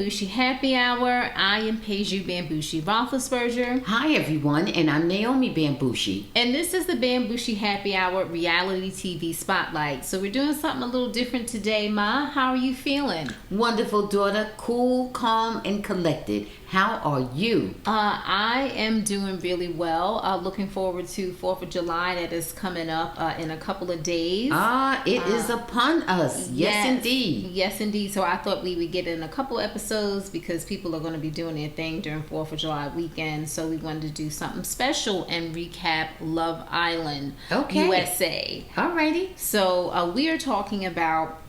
Bambushi Happy Hour. I am Peju Bambushi Roethlisberger. Hi everyone, and I'm Naomi Bambushi. And this is the Bambushi Happy Hour reality TV spotlight. So we're doing something a little different today, Ma. How are you feeling? Wonderful, daughter. Cool, calm, and collected. How are you? I am doing really well. Looking forward to 4th of July that is coming up in a couple of days. It is upon us. Yes, indeed. Yes, indeed. So I thought we would get in a couple episodes because people are going to be doing their thing during 4th of July weekend. So we wanted to do something special and recap Love Island USA. Alrighty. So we are talking about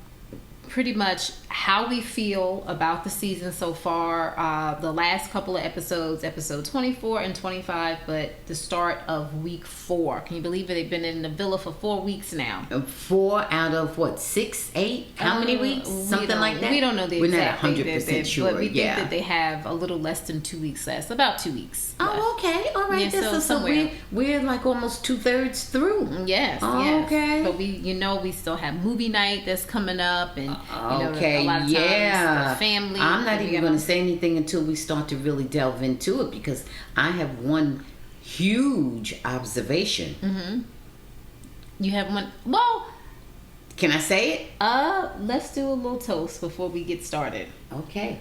pretty much how we feel about the season so far. The last couple of episodes, episode 24 and 25, but the start of week 4. Can you believe it? They've been in the villa for 4 weeks now. 4 out of what? 6, 8? How many weeks? Something like that? We don't know the exact. We're not 100% sure. But we think that they have a little less than 2 weeks left. About 2 weeks. Oh, okay. All right. Yeah, so we're like almost 2/3 through. Yes. Oh, yes. Okay. But we still have movie night that's coming up, and okay. a lot of times the family. I'm not even going to say anything until we start to really delve into it, because I have one huge observation. Mm-hmm. You have one. Well, can I say it? Let's do a little toast before we get started. Okay.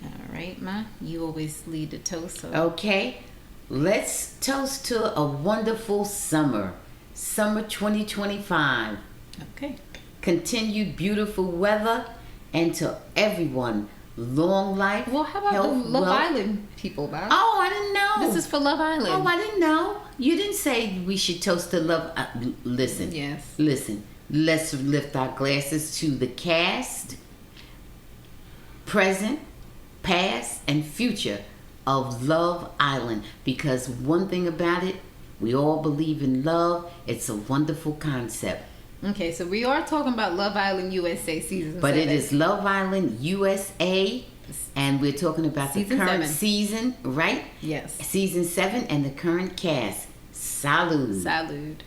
All right, Ma. You always lead the toast. So. Okay. Let's toast to a wonderful summer. Summer 2025. Okay. Continued beautiful weather, and to everyone, long life. Well, how about health, the Love wealth. Island people, Bob? Oh, I didn't know. This is for Love Island. Oh, I didn't know. You didn't say we should toast to love. Listen. Yes. Listen. Let's lift our glasses to the cast, present, past, and future of Love Island. Because one thing about it, we all believe in love. It's a wonderful concept. Okay, so we are talking about Love Island USA season 7. But it is Love Island USA, and we're talking about season the current 7. season, right? Yes. Season 7 and the current cast. Salud. Salud.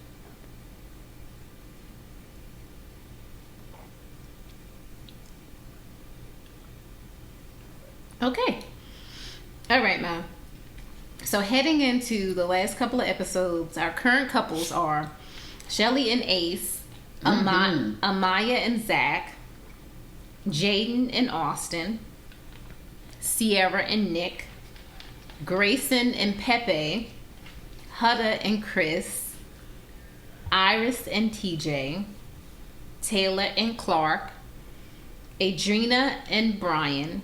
Okay. All right, Ma. So heading into the last couple of episodes, our current couples are Chelley and Ace, Amaya and Zach, Jaden and Austin, Cierra and Nic, Grayson and Pepe, Huda and Chris, Iris and TJ, Taylor and Clark, Adrena and Brian,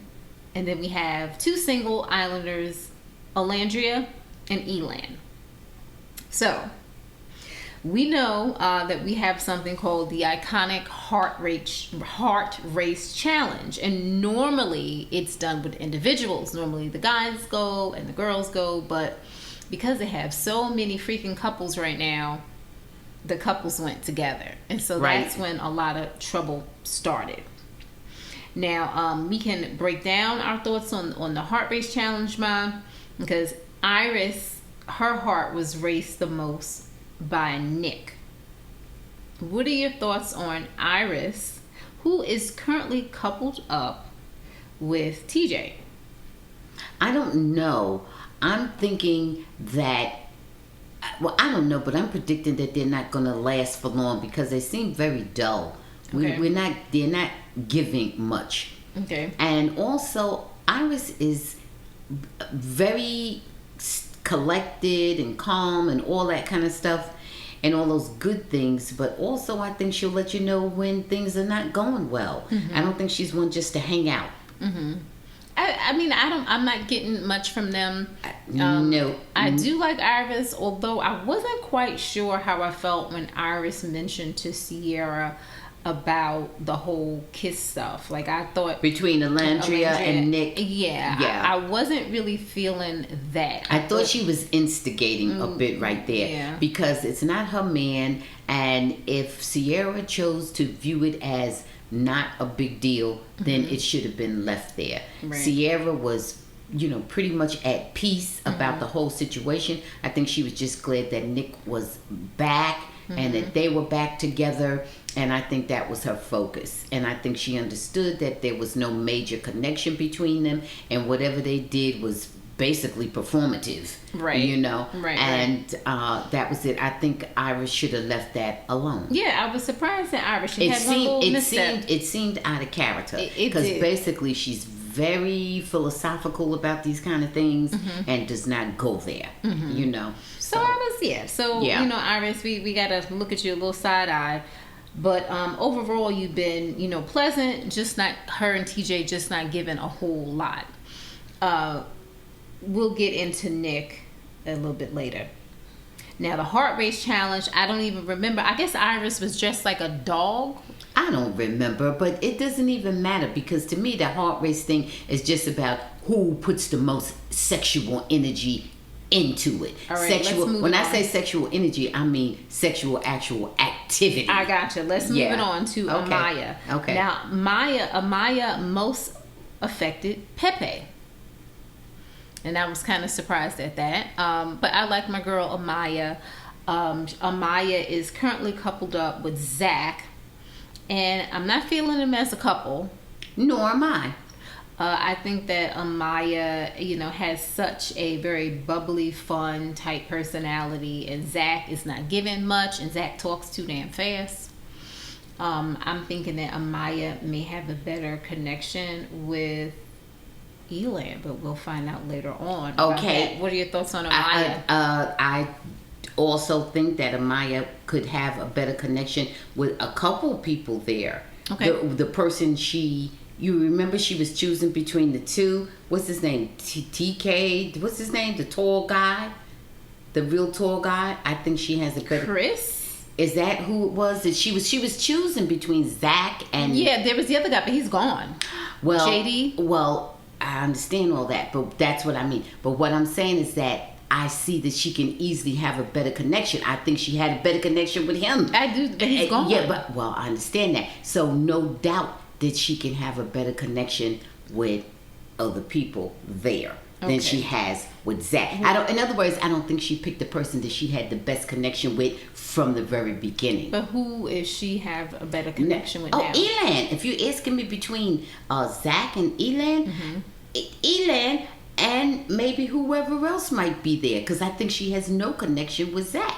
and then we have 2 single islanders, Olandria and Elan. So we know that we have something called the iconic heart race challenge, and normally it's done with individuals. Normally the guys go and the girls go, but because they have so many freaking couples right now, the couples went together, and so that's when a lot of trouble started. Now we can break down our thoughts on the heart race challenge, Mom, because Iris, her heart was raced the most by Nic. What are your thoughts on Iris, who is currently coupled up with TJ? I don't know. I'm thinking that, well, I don't know, but I'm predicting that they're not going to last for long because they seem very dull. Okay. They're not giving much. Okay. And also, Iris is very collected and calm and all that kind of stuff and all those good things, but also I think she'll let you know when things are not going well. Mm-hmm. I don't think she's one just to hang out. Mm-hmm. I mean, I'm not getting much from them. No. I do like Iris, although I wasn't quite sure how I felt when Iris mentioned to Cierra about the whole kiss stuff. Like, I thought between Olandria and Nic. Yeah. I wasn't really feeling that. I thought she was instigating a bit right there, because it's not her man, and if Cierra chose to view it as not a big deal, then it should have been left there. Right. Cierra was, pretty much at peace about the whole situation. I think she was just glad that Nic was back and that they were back together. And I think that was her focus. And I think she understood that there was no major connection between them, and whatever they did was basically performative, right? You know, right? And that was it. I think Iris should have left that alone. Yeah, I was surprised that Iris. It seemed out of character, because basically she's very philosophical about these kind of things and does not go there. You know. So you know, Iris, we gotta look at you a little side eye. But overall, you've been, you know, pleasant. Just not her and TJ, just not giving a whole lot. We'll get into Nick a little bit later. Now, the heart race challenge, I don't even remember. I guess Iris was dressed like a dog. I don't remember, but it doesn't even matter, because to me, the heart race thing is just about who puts the most sexual energy into it. All right, when I say sexual energy, I mean sexual actual activity. I gotcha. Let's move it on to Amaya. Okay. Now, Amaya most affected Pepe. And I was kind of surprised at that. But I like my girl Amaya. Amaya is currently coupled up with Zach. And I'm not feeling them as a couple. Nor am I. I think that Amaya, you know, has such a very bubbly, fun type personality, and Zach is not giving much, and Zach talks too damn fast. I'm thinking that Amaya may have a better connection with Elan, but we'll find out later on. Okay. What are your thoughts on Amaya? I also think that Amaya could have a better connection with a couple people there. Okay. The person you remember she was choosing between the two. What's his name? TK. What's his name? The tall guy, the real tall guy. I think she has a better. Chris. Is that who it was? That she was choosing between Zach and. Yeah, there was the other guy, but he's gone. Well, JD. Well, I understand all that, but that's what I mean. But what I'm saying is that I see that she can easily have a better connection. I think she had a better connection with him. I do, but he's gone. Yeah, but I understand that. So no doubt that she can have a better connection with other people there than she has with Zach. In other words, I don't think she picked the person that she had the best connection with from the very beginning. But who is she have a better connection with now? Elan. If you're asking me between Zach and Elan, Elan and maybe whoever else might be there, because I think she has no connection with Zach.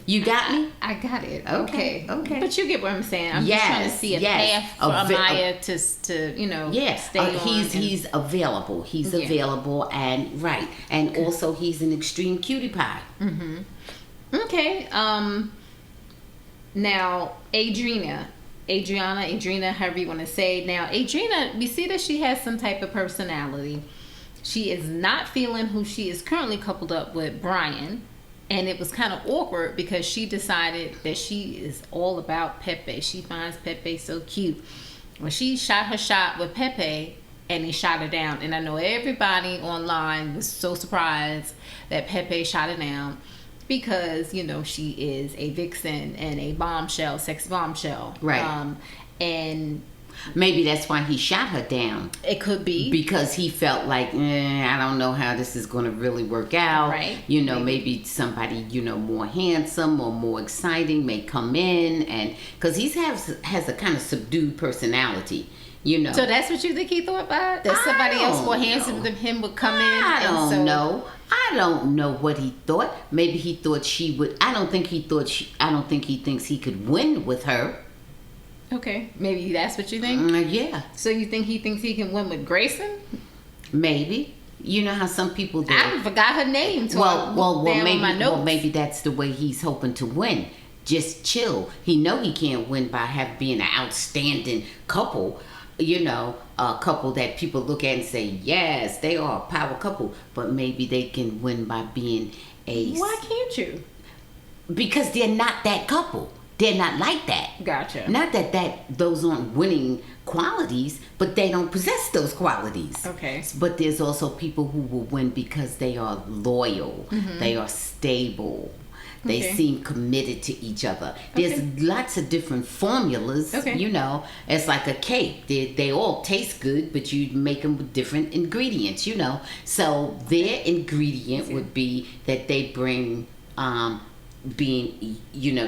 You got me? I got it. Okay. But you get what I'm saying. I'm just trying to see a path for Amaya to you know, stay on. He's available. He's available, and right. And also he's an extreme cutie pie. Okay. Now Adriana, however you want to say. Now Adriana, we see that she has some type of personality. She is not feeling who she is currently coupled up with, Brian. And it was kind of awkward because she decided that she is all about Pepe. She finds Pepe so cute. When she shot her shot with Pepe and he shot her down. And I know everybody online was so surprised that Pepe shot her down because, you know, she is a vixen and a bombshell, sexy bombshell. Right. And maybe that's why he shot her down. It could be. Because he felt like, I don't know how this is going to really work out. Right. You know, maybe somebody, you know, more handsome or more exciting may come in. And because he has a kind of subdued personality, you know. So that's what you think he thought about? That somebody else more handsome than him would come in? I don't know. I don't know what he thought. Maybe he thought she would. I don't think he thinks he could win with her. Okay, maybe that's what you think? Yeah. So you think he thinks he can win with Grayson? Maybe. You know how some people do. I forgot her name. Maybe that's the way he's hoping to win. Just chill. He know he can't win by being an outstanding couple. You know, a couple that people look at and say, yes, they are a power couple. But maybe they can win by being a. Why can't you? Because they're not that couple. They're not like that. Gotcha. Not that those aren't winning qualities, but they don't possess those qualities. Okay. But there's also people who will win because they are loyal. They are stable. They seem committed to each other. There's lots of different formulas. You know, it's like a cake. They all taste good, but you make them with different ingredients, you know. So their ingredient would be that they bring being,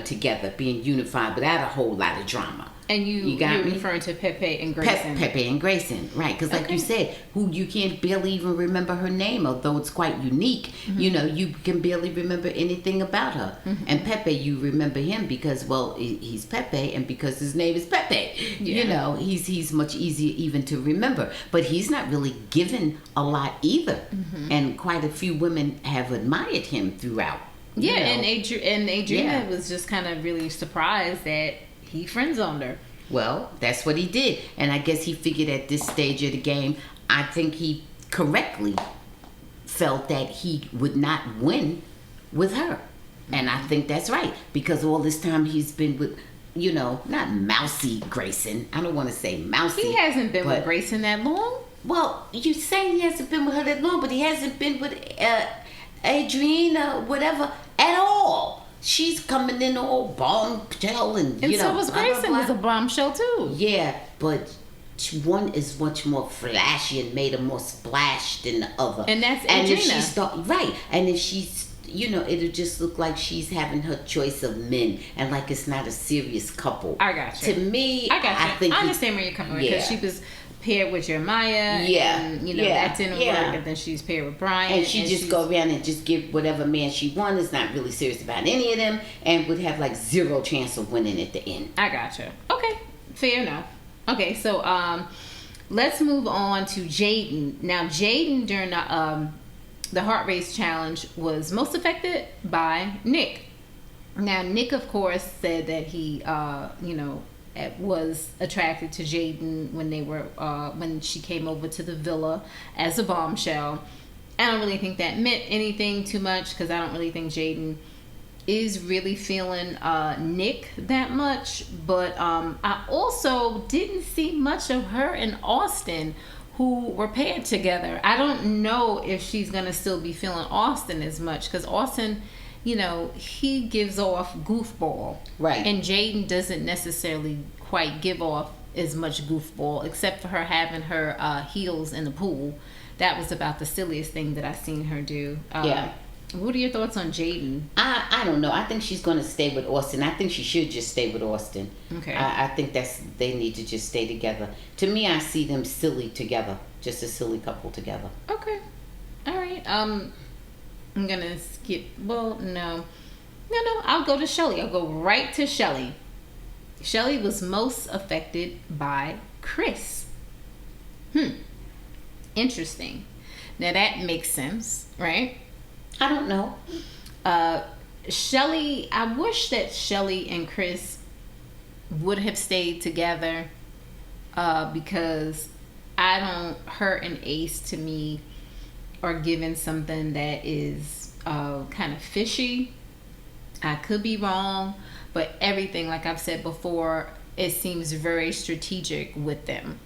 together, being unified without a whole lot of drama. And you're referring to Pepe and Grayson. Pepe and Grayson, right? Because like you said, who you can't barely even remember her name, although it's quite unique. You can barely remember anything about her. And Pepe, you remember him because, well, he's Pepe, and because his name is Pepe. Yeah. He's much easier even to remember. But he's not really given a lot either. And quite a few women have admired him throughout. Yeah, and Adriana was just kind of really surprised that he friend-zoned her. Well, that's what he did. And I guess he figured at this stage of the game, I think he correctly felt that he would not win with her. And I think that's right. Because all this time he's been with, not mousy Grayson. I don't want to say mousy. He hasn't been with Grayson that long. Well, you say he hasn't been with her that long, but he hasn't been with Adriana, whatever, at all. She's coming in all bombshell and so was Grayson was a bombshell too. Yeah, but one is much more flashy and made a more splash than the other. And that's Adriana. Right. And if she's, it'll just look like she's having her choice of men and like it's not a serious couple. I got you. To me, I understand where you're coming from because she was paired with Jeremiah. Yeah. And, that didn't work. And then she's paired with Brian. And she just go around and just give whatever man she wants. Is not really serious about any of them. And would have like zero chance of winning at the end. I gotcha. Okay. Fair enough. Okay. So, let's move on to Jaden. Now, Jaden during the Heart Race Challenge was most affected by Nic. Now, Nic, of course, said that he, was attracted to Jaden when she came over to the villa as a bombshell. I don't really think that meant anything too much because I don't really think Jaden is really feeling Nic that much. But I also didn't see much of her and Austin, who were paired together. I don't know if she's gonna still be feeling Austin as much because Austin, he gives off goofball. Right. And Jaden doesn't necessarily quite give off as much goofball, except for her having her heels in the pool. That was about the silliest thing that I've seen her do. What are your thoughts on Jaden? I don't know. I think she's going to stay with Austin. I think she should just stay with Austin. Okay. I think they need to just stay together. To me, I see them silly together. Just a silly couple together. Okay. All right. I'm gonna skip. Well, no. I'll go to Chelley. I'll go right to Chelley. Chelley was most affected by Chris. Interesting. Now that makes sense, right? I don't know. Chelley. I wish that Chelley and Chris would have stayed together because her and Ace to me are given something that is kind of fishy. I could be wrong, but everything, like I've said before, it seems very strategic with them.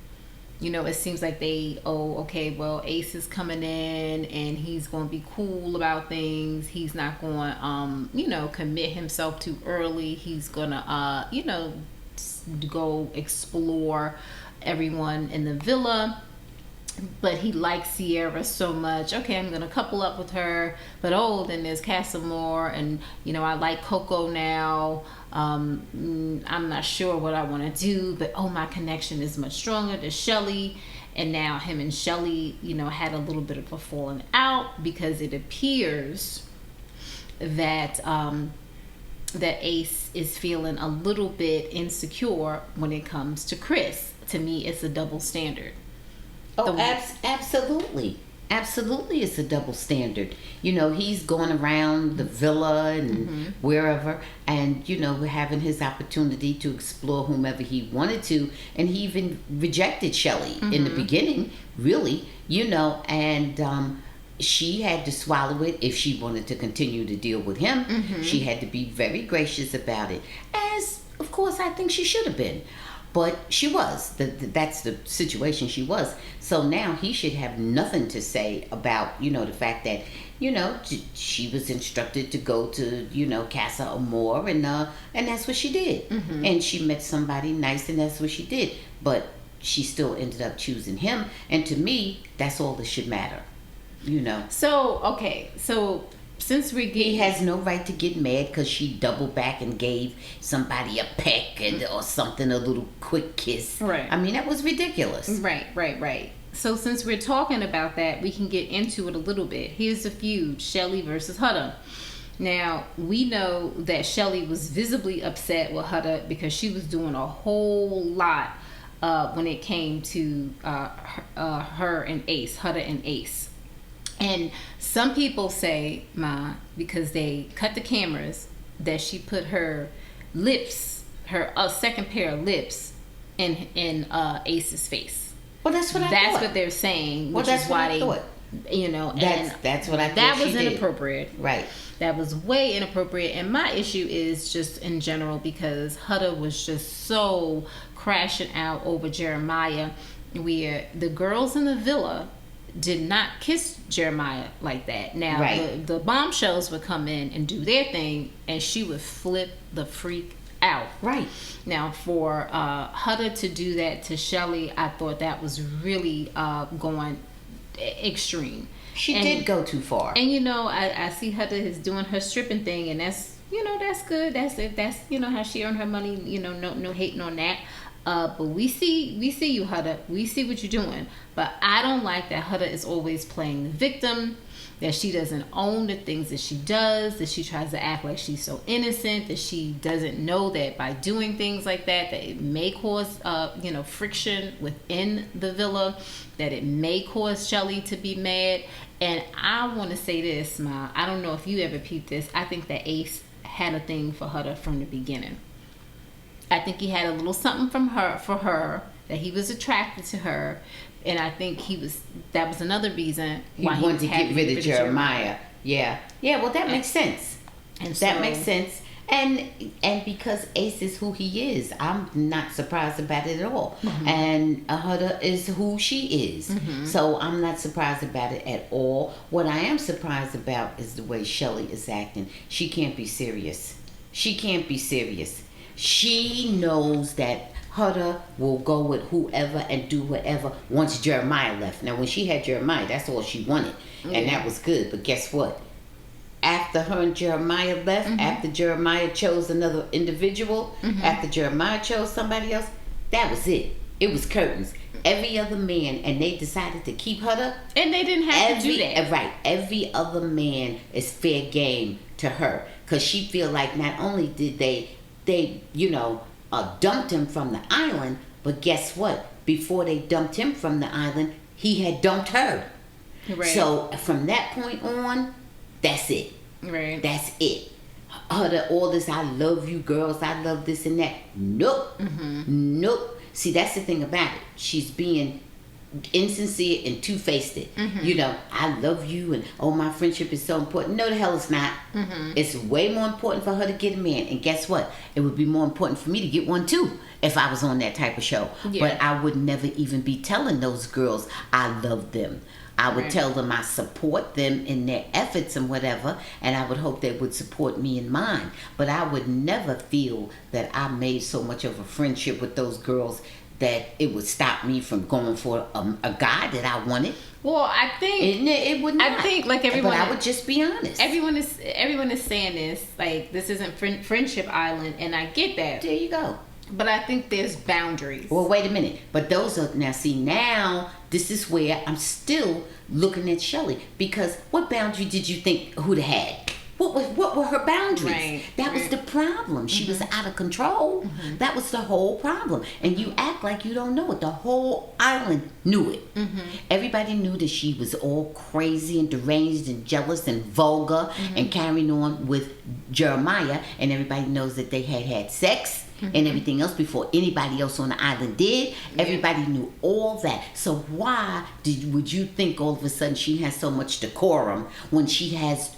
It seems like Ace is coming in and he's going to be cool about things. He's not going to, commit himself too early. He's going to, go explore everyone in the villa. But he likes Cierra so much. Okay, I'm gonna couple up with her. But then there's Casamore, and I like Coco now. I'm not sure what I want to do, but my connection is much stronger to Chelley. And now him and Chelley, had a little bit of a falling out because it appears that that Ace is feeling a little bit insecure when it comes to Chris. To me, it's a double standard. Absolutely. Absolutely, it's a double standard. He's going around the villa and wherever, and having his opportunity to explore whomever he wanted to, and he even rejected Chelley in the beginning, really, and she had to swallow it if she wanted to continue to deal with him. She had to be very gracious about it, as of course I think she should have been. But she was. That's the situation she was. So now he should have nothing to say about, the fact that, she was instructed to go to, Casa Amor, and that's what she did. And she met somebody nice, and that's what she did. But she still ended up choosing him. And to me, that's all that should matter, So, okay. So since we get... He has no right to get mad because she doubled back and gave somebody a peck or something, a little quick kiss. Right. I mean, that was ridiculous. Right. So since we're talking about that, we can get into it a little bit. Here's the feud, Chelley versus Huda. Now, we know that Chelley was visibly upset with Huda because she was doing a whole lot when it came to her and Ace, Huda and Ace. And some people say, Ma, because they cut the cameras, that she put her lips, her second pair of lips, in Ace's face. Well, that's what I thought. That's what they're saying, which is why they, you know, that's what I thought. That was inappropriate. Right. That was way inappropriate. And my issue is just in general because Huda was just so crashing out over Jeremiah, where the girls in the villa did not kiss Jeremiah like that. Now, the bombshells would come in and do their thing, and she would flip the freak out. Right. Now, for Huda to do that to Chelley, I thought that was really going extreme. She did go too far. And, you know, I see Huda is doing her stripping thing, and that's, you know, that's good. That's you know, how she earned her money. You know, no hating on that. But we see you, Huda. We see what you're doing. But I don't like that Huda is always playing the victim, that she doesn't own the things that she does, that she tries to act like she's so innocent, that she doesn't know that by doing things like that it may cause, you know, friction within the villa, that it may cause Chelley to be mad. And I want to say this, Ma, I don't know if you ever peeped this. I think that Ace had a thing for Huda from the beginning. I think he had a little something for her, that he was attracted to her, and I think that was another reason why he wanted to get rid of Jeremiah. Yeah. Well, that makes sense. And that makes sense. And because Ace is who he is, I'm not surprised about it at all. Mm-hmm. And Huda is who she is. Mm-hmm. So I'm not surprised about it at all. What I am surprised about is the way Chelley is acting. She can't be serious. She knows that Huda will go with whoever and do whatever once Jeremiah left. Now, when she had Jeremiah, that's all she wanted. Mm-hmm. And that was good. But guess what? After her and Jeremiah left, mm-hmm. after Jeremiah chose another individual, mm-hmm. after Jeremiah chose somebody else, that was it. It was curtains. Every other man, and they decided to keep Huda. And they didn't have to do that. Right. Every other man is fair game to her. Because she feel like not only did they you know, dumped him from the island, but guess what? Before they dumped him from the island, he had dumped her. Right. So from that point on, that's it. Right. That's it. All this, I love you girls, I love this and that. Nope. Mm-hmm. Nope. See, that's the thing about it. She's being insincere and two-faced it. Mm-hmm. You know, I love you and my friendship is so important. No, the hell it's not. Mm-hmm. It's way more important for her to get a man. And guess what? It would be more important for me to get one too if I was on that type of show. Yeah. But I would never even be telling those girls I love them. I would tell them I support them in their efforts and whatever, and I would hope they would support me in mine. But I would never feel that I made so much of a friendship with those girls that it would stop me from going for a guy that I wanted. Well, I think it would not. I think like everyone, but I would just be honest. Everyone is saying this, like, this isn't Friendship Island, and I get that. There you go. But I think there's boundaries. Well, wait a minute. But those are now this is where I'm still looking at Chelley, because what boundary did you think Huda had? What were her boundaries? Right. That was the problem. She was out of control. Mm-hmm. That was the whole problem. And you act like you don't know it. The whole island knew it. Mm-hmm. Everybody knew that she was all crazy and deranged and jealous and vulgar and carrying on with Jeremiah. And everybody knows that they had sex and everything else before anybody else on the island did. Everybody knew all that. So why would you think all of a sudden she has so much decorum when she's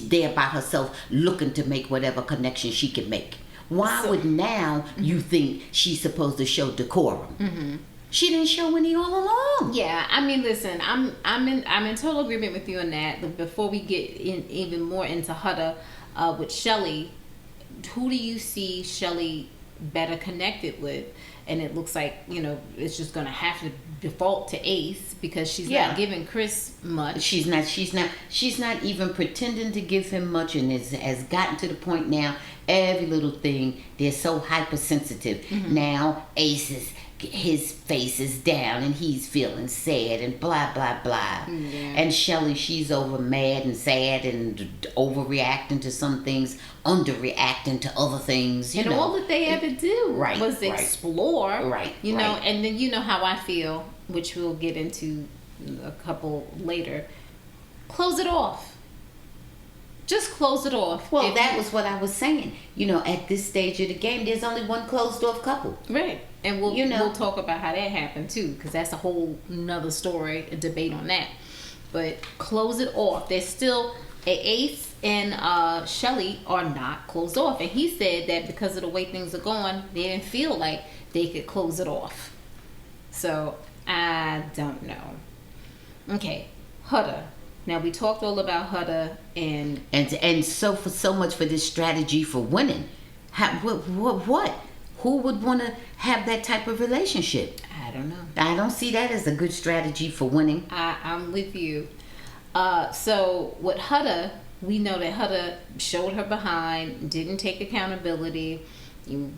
there by herself looking to make whatever connection she can make? Why would now you think she's supposed to show decorum? Mm-hmm. She didn't show any all along. Yeah, I mean, listen, I'm in total agreement with you on that. But before we get even more into Huda with Chelley, who do you see Chelley better connected with. And it looks like, it's just going to have to default to Ace because she's not giving Chris much. She's not even pretending to give him much, and has gotten to the point now, every little thing, they're so hypersensitive. Now Ace his face is down and he's feeling sad and blah blah blah. And Chelley, she's over mad and sad and overreacting to some things, underreacting to other things. And all that they ever do was explore. And then how I feel, which we'll get into a couple later. Close it off. Just close it off. Well, that was what I was saying. At this stage of the game, there's only one closed off couple. Right. And we'll talk about how that happened too, because that's a whole nother story, a debate on that. But close it off. There's still Ace and Chelley are not closed off, and he said that because of the way things are going, they didn't feel like they could close it off. So I don't know. Okay, Huda. Now we talked all about Huda and so much for this strategy for winning. What? Who would want to have that type of relationship? I don't know. I don't see that as a good strategy for winning. I'm with you. So with Huda, we know that Huda showed her behind, didn't take accountability,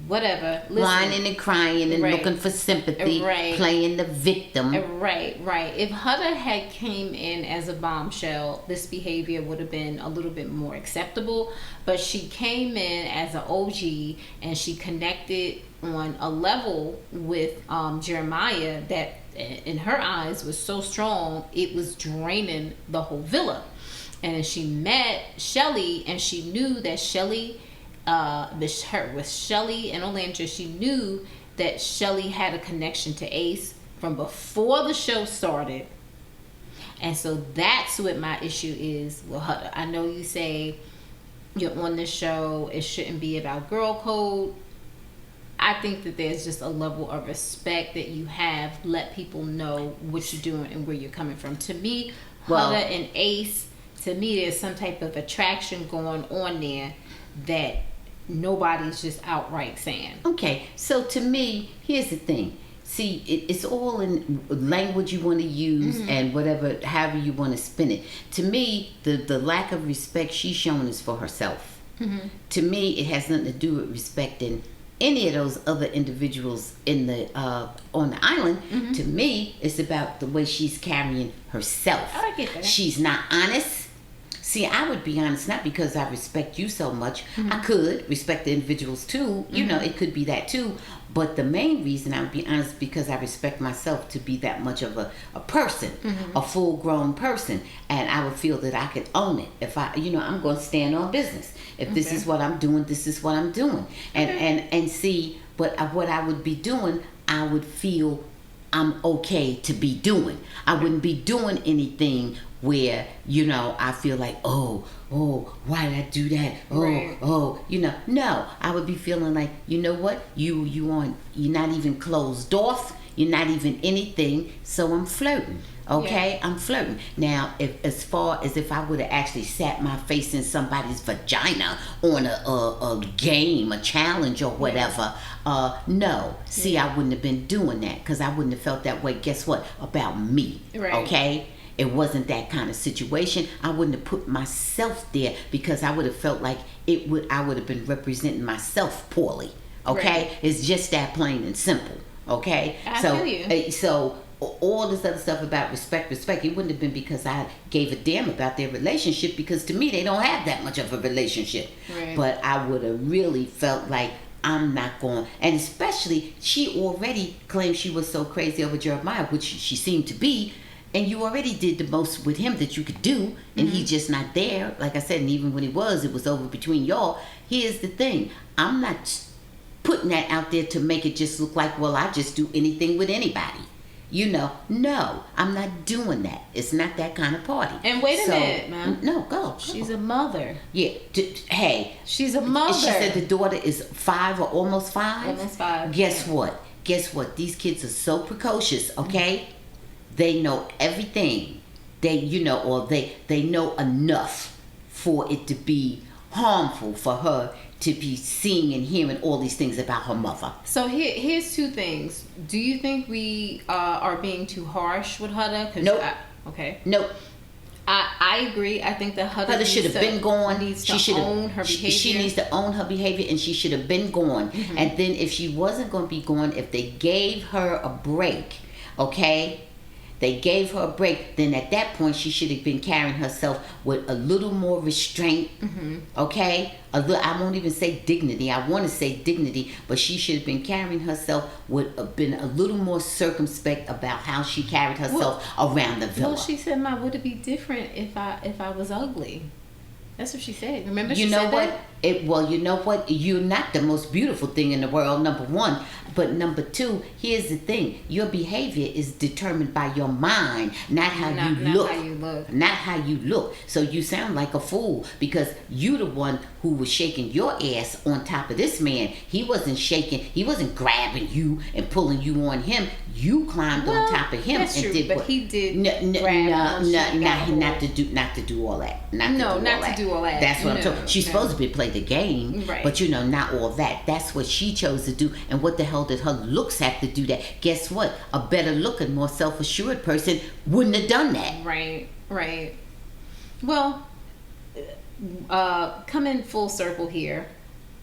whatever. Whining and crying and looking for sympathy, playing the victim. Right. If Huda had came in as a bombshell, this behavior would have been a little bit more acceptable. But she came in as an OG and she connected on a level with Jeremiah that, in her eyes, was so strong it was draining the whole villa. And she met Chelley, and she knew that Chelley. With Chelley and Olandria, she knew that Chelley had a connection to Ace from before the show started, and so that's what my issue is with Huda. I know you say you're on this show, it shouldn't be about girl code. I think that there's just a level of respect that you have. Let people know what you're doing and where you're coming from. To me, Huda and Ace, to me, there's some type of attraction going on there that nobody's just outright saying. Okay, so to me, here's the thing. See, it's all in language you want to use and whatever, however you want to spin it. To me, the lack of respect she's shown is for herself. To me, it has nothing to do with respecting any of those other individuals in the on the island. To me, it's about the way she's carrying herself. I get that. She's not honest. See, I would be honest, not because I respect you so much. I could respect the individuals too. It could be that too. But the main reason I would be honest, because I respect myself to be that much of a person, a full-grown person. And I would feel that I could own it. If I'm going to stand on business. If this is what I'm doing, this is what I'm doing. And see, but what I would be doing, I would feel I'm okay to be doing. I wouldn't be doing anything where I feel like why did I do that? No, I would be feeling like what you're not even closed off, you're not even anything, so I'm flirting. Okay, I'm flirting. Now, as far as if I would have actually sat my face in somebody's vagina on a game, a challenge or whatever, no. See, I wouldn't have been doing that because I wouldn't have felt that way. Guess what? About me. Okay? It wasn't that kind of situation. I wouldn't have put myself there because I would have felt like I would have been representing myself poorly. Okay? It's just that plain and simple. Okay? I feel you. So all this other stuff about respect, it wouldn't have been because I gave a damn about their relationship, because to me they don't have that much of a relationship. But I would have really felt like I'm not going, and especially she already claimed she was so crazy over Jeremiah, which she seemed to be, and you already did the most with him that you could do, and he's just not there. Like I said, and even when he was, it was over between y'all. Here's the thing, I'm not putting that out there to make it just look like, well, I just do anything with anybody. No, I'm not doing that. It's not that kind of party. And wait a minute, man. No, go. She's a mother. Yeah. Hey. She's a mother. She said the daughter is 5 or almost 5. Almost 5. Guess what? These kids are so precocious, okay? They know everything. They know enough for it to be harmful for her to be seeing and hearing all these things about her mother. So here's two things. Do you think we are being too harsh with Huda? Nope. Okay. Nope. I agree. I think that Huda should have been gone. She should own her behavior. She needs to own her behavior, and she should have been gone. Mm-hmm. And then if she wasn't going to be gone, if they gave her a break, okay? They gave her a break, then at that point she should have been carrying herself with a little more restraint, okay? I won't even say dignity. I want to say dignity, but she should have been carrying herself with been a little more circumspect about how she carried herself around the villa. Well, she said, "Ma, would it be different if I was ugly?" That's what she said. Remember, she said what? That? You know what? You're not the most beautiful thing in the world, number one. But number two, here's the thing. Your behavior is determined by your mind, not how you look. Not how you look. Not how you look. So you sound like a fool because you the one who was shaking your ass on top of this man. He wasn't shaking. He wasn't grabbing you and pulling you on him. You climbed on top of him that's and true, did but what? he did not to do all that. Not to do all that. That's what I'm talking. She's supposed to be play the game, right? But not all that. That's what she chose to do. And what the hell did her looks have to do that? Guess what? A better looking, more self-assured person wouldn't have done that. Right. Well, coming full circle here,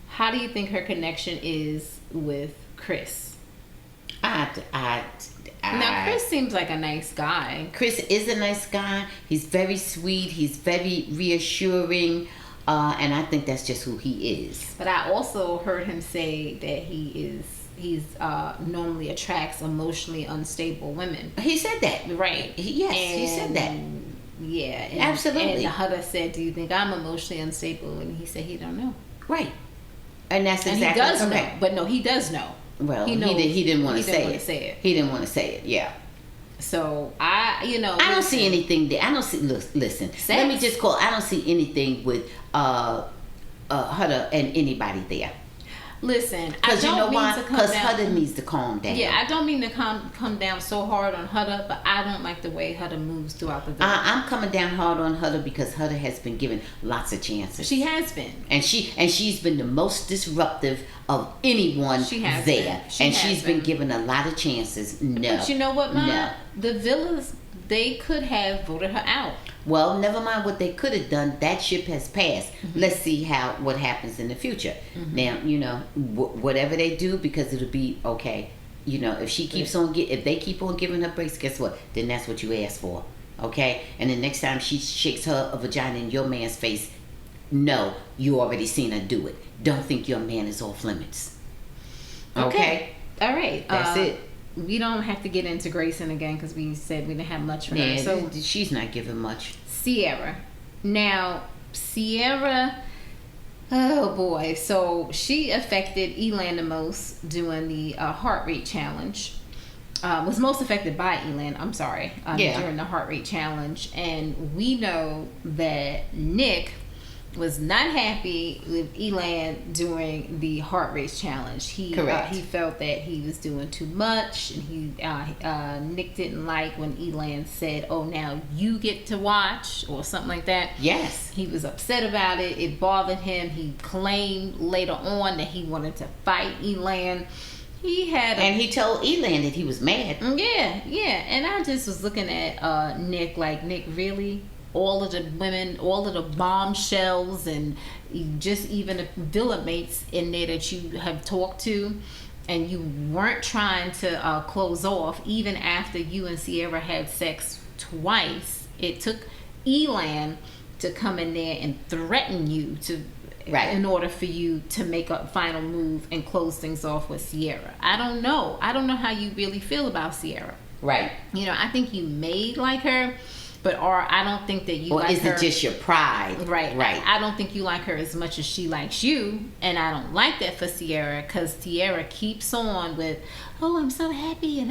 how do you think her connection is with Chris? Now, Chris seems like a nice guy. Chris is a nice guy. He's very sweet. He's very reassuring. And I think that's just who he is. But I also heard him say that he's normally attracts emotionally unstable women. He said that. Right. He said that. Yeah. Absolutely. And Huda said, "Do you think I'm emotionally unstable?" And he said he don't know. Right. And that's exactly he does correct. know. But no, he does know. Well, he didn't want to say it. He didn't want to say it. Yeah. So I don't see anything there. I don't see. Listen. Sex. Let me just call. I don't see anything with Huda and anybody there. Listen, because Because Huda needs to calm down. Yeah, I don't mean to come down so hard on Huda, but I don't like the way Huda moves throughout the video. I'm coming down hard on Huda because Huda has been given lots of chances. She has been, and she's been the most disruptive of anyone there. She's been given a lot of chances. No, but you know what, Ma? No. The villas, they could have voted her out. Well, never mind what they could have done. That ship has passed. Mm-hmm. Let's see what happens in the future. Mm-hmm. Now, whatever they do, because it'll be okay. If she keeps on if they keep on giving her breaks, guess what? Then that's what you asked for. Okay? And the next time she shakes her vagina in your man's face, no, you already seen her do it. Don't think your man is off limits. Okay? All right. That's it. We don't have to get into Grayson again because we said we didn't have much for her. So she's not giving much. Cierra. Now, Cierra, oh boy. So she affected Elan the most doing the heart rate challenge. Was most affected by Elan, I'm sorry, during the heart rate challenge. And we know that Nick was not happy with Elan during the heart race challenge. He felt that he was doing too much, and Nick didn't like when Elan said, "Oh, now you get to watch," or something like that. Yes, he was upset about it. It bothered him. He claimed later on that he wanted to fight Elan. And he told Elan that he was mad. Yeah. And I just was looking at Nick like, Nick, really? All of the women, all of the bombshells, and just even the villa mates in there that you have talked to, and you weren't trying to close off even after you and Cierra had sex twice. It took Elan to come in there and threaten you in order for you to make a final move and close things off with Cierra. I don't know how you really feel about Cierra. Right. I think you may like her, but I don't think that you like her. Or is it just your pride? Right. I don't think you like her as much as she likes you, and I don't like that for Cierra, because Cierra keeps on with, "Oh, I'm so happy," and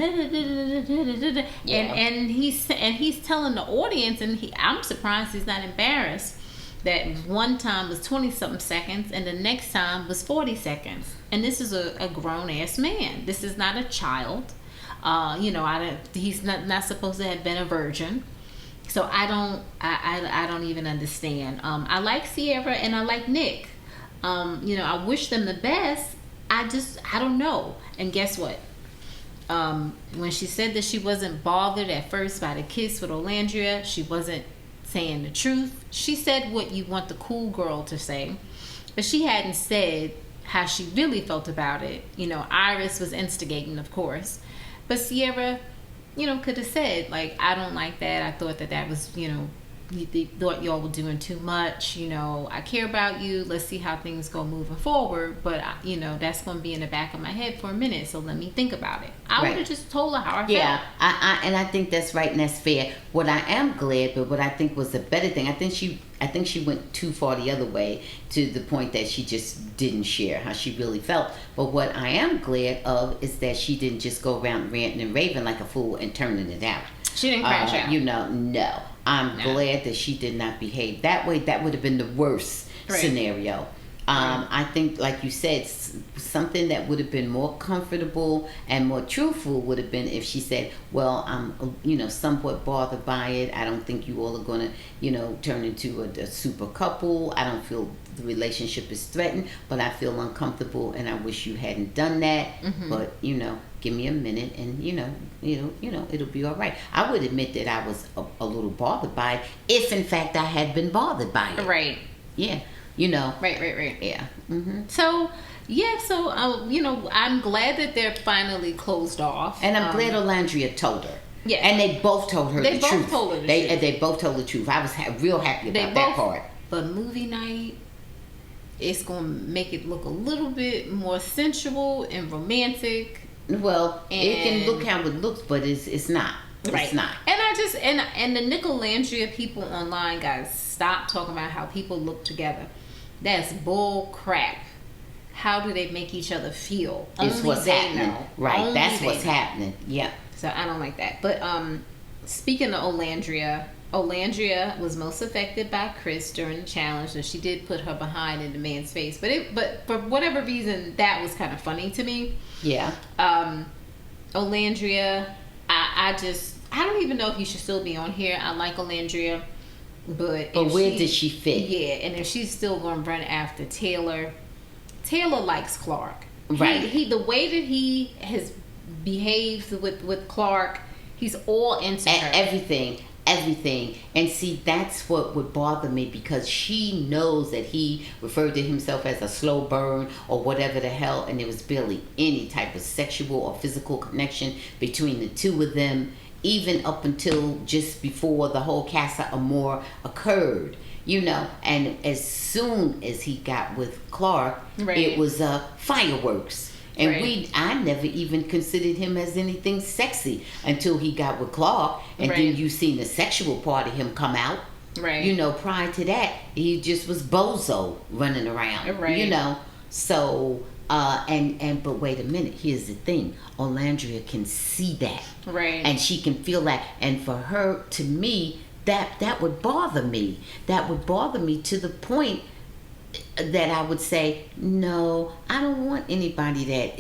and he's telling the audience, and I'm surprised he's not embarrassed, that one time was 20-something seconds and the next time was 40 seconds. And this is a grown-ass man. This is not a child. He's not supposed to have been a virgin. So I don't even understand. I like Cierra and I like Nic. I wish them the best. I don't know. And guess what? When she said that she wasn't bothered at first by the kiss with Olandria, she wasn't saying the truth. She said what you want the cool girl to say, but she hadn't said how she really felt about it. Iris was instigating, of course, but Cierra, could have said, like, I don't like that. I thought that was, you thought y'all were doing too much. I care about you. Let's see how things go moving forward. But, that's going to be in the back of my head for a minute. So let me think about it. I would have just told her how I felt. Yeah, and I think that's right and that's fair. What I am glad, but what I think was the better thing, I think she went too far the other way to the point that she just didn't share how she really felt. But what I am glad of is that she didn't just go around ranting and raving like a fool and turning it out. She didn't crash out. No. I'm glad that she did not behave that way. That would have been the worst scenario. I think, like you said, something that would have been more comfortable and more truthful would have been if she said, well, I'm, somewhat bothered by it. I don't think you all are going to, turn into a super couple. I don't feel the relationship is threatened, but I feel uncomfortable and I wish you hadn't done that. Mm-hmm. But, give me a minute and, it'll be all right. I would admit that I was a little bothered by it if, in fact, I had been bothered by it. Right. Yeah. Right. Yeah. Mm-hmm. So, I'm glad that they're finally closed off. And I'm glad Olandria told her. Yeah. And they both told her the truth. They both told her the truth. They both told the truth. I was real happy about that part. But movie night, it's going to make it look a little bit more sensual and romantic. Well, it can look how it looks, but it's not. Right. It's not. And and the Nic Olandria people online, guys, stop talking about how people look together. That's bull crap. How do they make each other feel? It's what's happening. Right. That's what's happening. Yeah. So I don't like that. But speaking of Olandria was most affected by Chris during the challenge, so she did put her behind in the man's face. But for whatever reason, that was kind of funny to me. Yeah. Olandria, I don't even know if you should still be on here. I like Olandria, but where did she fit? Yeah, and if she's still going to run after Taylor likes Clark. Right. He the way that he has behaved with Clark, he's all into her. Everything. And see, that's what would bother me, because she knows that he referred to himself as a slow burn or whatever the hell, and there was barely any type of sexual or physical connection between the two of them, even up until just before the whole Casa Amor occurred. And as soon as he got with Clark, it was fireworks. And I never even considered him as anything sexy until he got with Clark. And then you seen the sexual part of him come out. Right. Prior to that, he just was bozo running around. Right. So, but wait a minute, here's the thing. Olandria can see that. Right. And she can feel that. And for her, to me, that would bother me. That would bother me to the point that I would say, no, I don't want anybody that,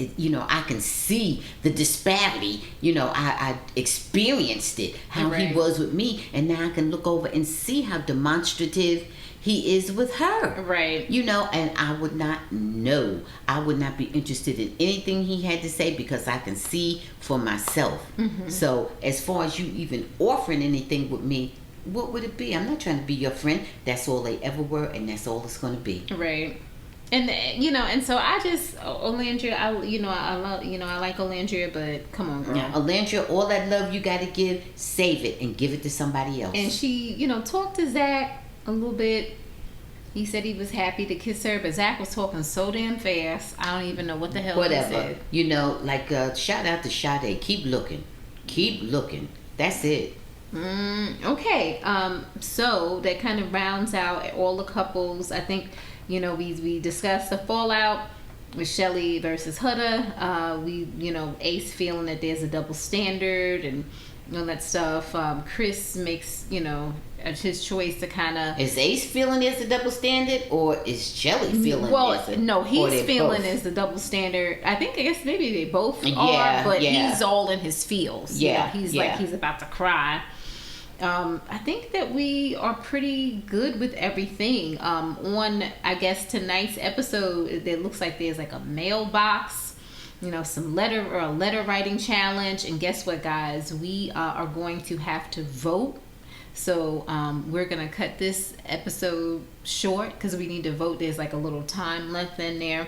I can see the disparity. I experienced it, how he was with me, and now I can look over and see how demonstrative he is with her. Right. And I would not be interested in anything he had to say, because I can see for myself. Mm-hmm. So as far as you even offering anything with me, what would it be? I'm not trying to be your friend. That's all they ever were, and that's all it's going to be. Right. And and so I just Olandria, I love, I like Olandria, but come on, girl. Yeah, Olandria, all that love you got to give, save it and give it to somebody else. And she, talked to Zach a little bit. He said he was happy to kiss her, but Zach was talking so damn fast. I don't even know what the hell he said. Shout out to Sade. Keep looking. That's it. Okay. So that kind of rounds out all the couples. I think, we discussed the fallout with Chelley versus Huda. Ace feeling that there's a double standard and all that stuff. Chris makes, his choice to kind of... Is Ace feeling there's a double standard, or is Chelley feeling he's feeling there's a double standard. I guess maybe they both are, but he's all in his feels. Yeah. He's like he's about to cry. I think that we are pretty good with everything. On, I guess, tonight's episode, it looks like there's like a mailbox, some letter writing challenge. And guess what, guys? We are going to have to vote. So we're going to cut this episode short because we need to vote. There's like a little time left in there.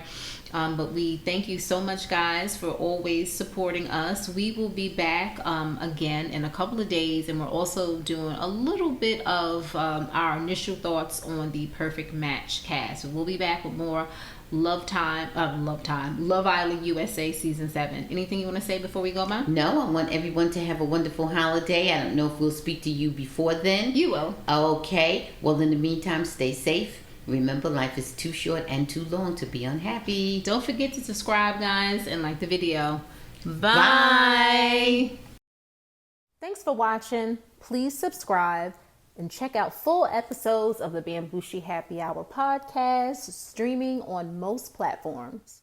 But we thank you so much, guys, for always supporting us. We will be back again in a couple of days, and we're also doing a little bit of our initial thoughts on the Perfect Match cast. We'll be back with more Love Island USA Season 7. Anything you want to say before we go, Mom? No, I want everyone to have a wonderful holiday. I don't know if we'll speak to you before then. You will. Okay. Well, in the meantime, stay safe. Remember, life is too short and too long to be unhappy. Don't forget to subscribe, guys, and like the video. Bye. Thanks for watching. Please subscribe and check out full episodes of the Bambushi Happy Hour podcast, streaming on most platforms.